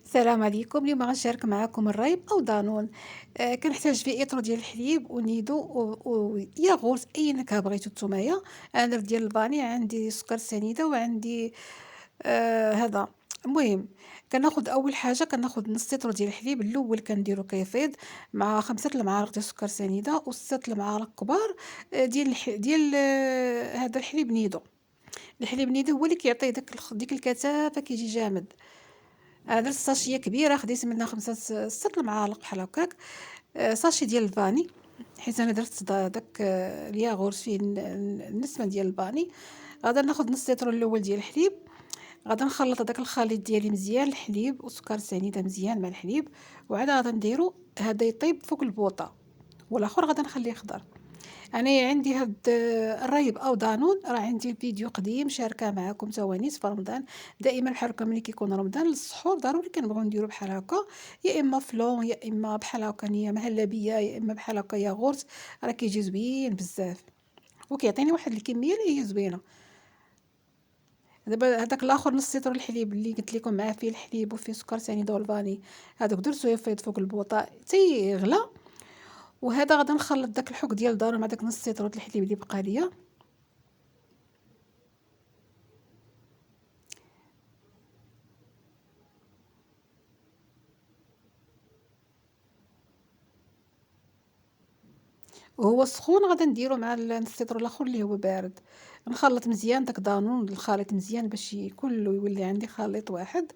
السلام عليكم. اليوم غنشارك معكم الريب او دانون. كنحتاج فيه اطرو ديال الحليب ونيدو وياغورت اي نكهه بغيتو نتومايا. انا درت ديال الفاني، عندي سكر سنيده وعندي هذا. المهم، كناخد اول حاجه كناخد نص لتر ديال الحليب. الاول كنديرو كيفيض مع 5 المعالق ديال السكر سنيده و6 المعالق كبار ديال هذا الحليب نيدو. الحليب نيدو هو اللي كيعطيه ديك الكثافه، كيجي جامد. درت ساشية كبيرة، خديت منها 6 المعالق بحال هكاك. ساشي ديال الفاني، حيت أنا درت داك الياغورت فيه النسمة ديال الفاني. غادا ناخد نص لتر الأول ديال الحليب. غادا نخلط هداك الخليط ديالي مزيان، الحليب والسكر سنيدة مزيان مع الحليب. وعاد غادا نديرو هذا يطيب فوق البوطة، والاخر غادا نخليه يخضر. أنا عندي هاد الريب أو دانون، راه عندي فيديو قديم شاركاه معاكم توانيت في رمضان. دائما بحال هكا ملي كيكون رمضان للسحور ضروري كنبغيو نديرو بحال هكا، يا إما فلون يا إما بحال هكا نية مهلبية يا إما بحال هكا ياغورت. راه كيجي زوين بزاف وكيعطيني واحد الكمية اللي هي زوينة. دابا هداك الآخر نص لتر الحليب اللي قلت لكم معاه فيه الحليب وفيه سكر سنيده والفاني، هادوك درتو يفيض فوق البوطة حتى يغلى. وهذا غادا نخلط داك الحك ديال الدار مع داك نص لتر د الحليب اللي بقى ليا. وهو سخون غادا نديرو مع نص لتر الاخر اللي هو بارد. نخلط مزيان داك دانون، الخليط مزيان باش كله يولي عندي خليط واحد.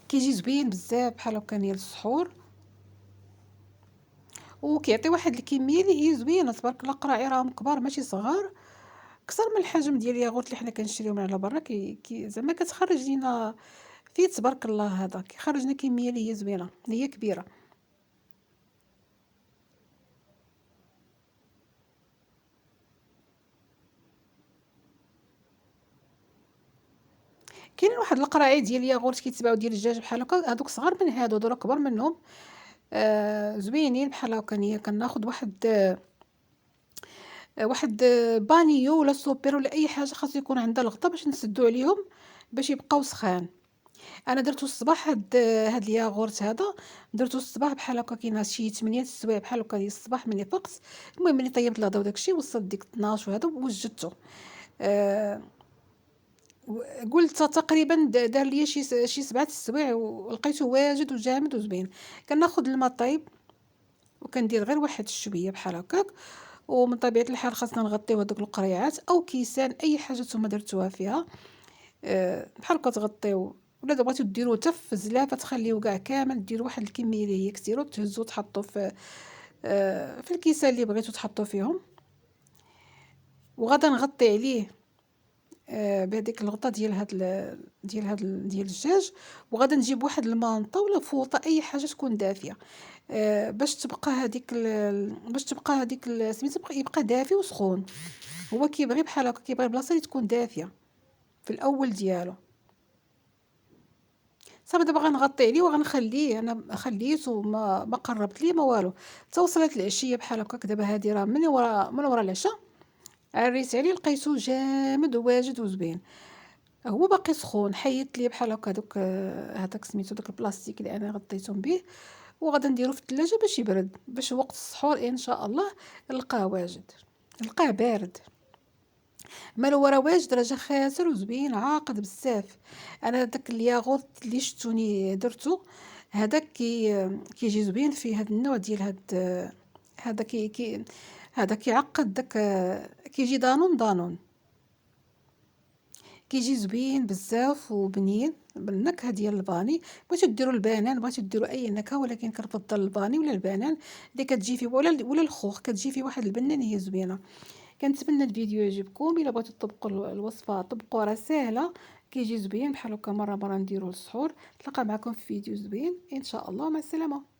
كيجي زوين بزاف بحال هكا نيال السحور، وكيعطي واحد الكميه اللي هي زوينه تبارك الله. قراعي راهم كبار ماشي صغار، كثر من الحجم ديال الياغورت اللي حنا كنشريو من على برا. زعما كتخرج لينا فيه تبارك الله، هذا كيخرج لنا كميه اللي هي زوينه اللي هي كبيره. كاينين واحد القراعي ديال الياغورت كيتباعو ديال الدجاج بحال هكا، هادوك صغار من هادو راه كبر منهم. زوينين بحال هكا. نيا كناخد واحد بانيو ولا سوبير ولا اي حاجه خاصو يكون عندها الغطا باش نسدو عليهم باش يبقاو سخان. انا درتو الصباح هاد الياغورت هذا، درتو الصباح بحال هكا. كاين شي 8 السوايع بحال هكا ديال الصباح ملي فقت. المهم ملي طيبت الغدا وداكشي وصلت ديك 12 وهذا وجدته. آه قلت تقريبا دار ليا شي 7 السوايع ولقيته واجد وجامد وزوين. كناخد الماء طايب وكندير غير واحد الشويه بحال هكاك. ومن طبيعة الحال خاصنا نغطيو هادوك القريعات او كيسان اي حاجه نتوما درتوها فيها. بحال هكا تغطيو. ولا بغيتو ديروه حتى في الزلافه تخليوه كاع كامل، ديروا واحد الكميه اللي هي كثيره وتهزو تحطوا في الكيسان اللي بغيتو تحطوا فيهم. وغادا نغطي عليه بهذيك الغطا ديال الدجاج. وغادا نجيب واحد المانطه ولا فوطه اي حاجه تكون دافيه، باش تبقى هذيك سميتو يبقى دافي وسخون. هو كيبغي بحال هكا، كيبغي البلاصه اللي تكون دافيه في الاول ديالو. صافي دابا غنغطي عليه وغنخليه. انا خليته ما قربت ليه ما والو حتى وصلت العشيه بحال هكاك. دابا هادي راه من ورا العشاء عريت عليه لقيتو جامد وواجد وزوين. هو باقي سخون، حيدت ليه بحال هكا هذاك سميتو داك البلاستيك اللي انا غطيتهم به. وغادا نديرو في الثلاجه باش يبرد، باش وقت السحور ان شاء الله نلقاه واجد، نلقاه بارد. مال هو راه واجد، راه جا خاسر وزوين عاقد بزاف. انا داك الياغورت اللي شفتوني درتو هذا كيجي زوين فيه هاد النوع ديال هذا هذا كيعقد داك. كيجي دانون كيجي زوين بزاف وبنين بالنكهه ديال الفاني. بغيتو ديروا البنان، بغيتو ديروا اي نكهه، ولكن كنفضل الفاني ولا البنان اللي كتجي فيه، ولا الخوخ كتجي فيه واحد البنان هي زوينه. كنتمنى الفيديو يعجبكم. الا بغيتو تطبقوا الوصفه طبقوا، راه ساهله. كيجي زوين بحال هكا. مره نديرو للسحور. نتلاقى معكم في فيديو زوين ان شاء الله. مع السلامه.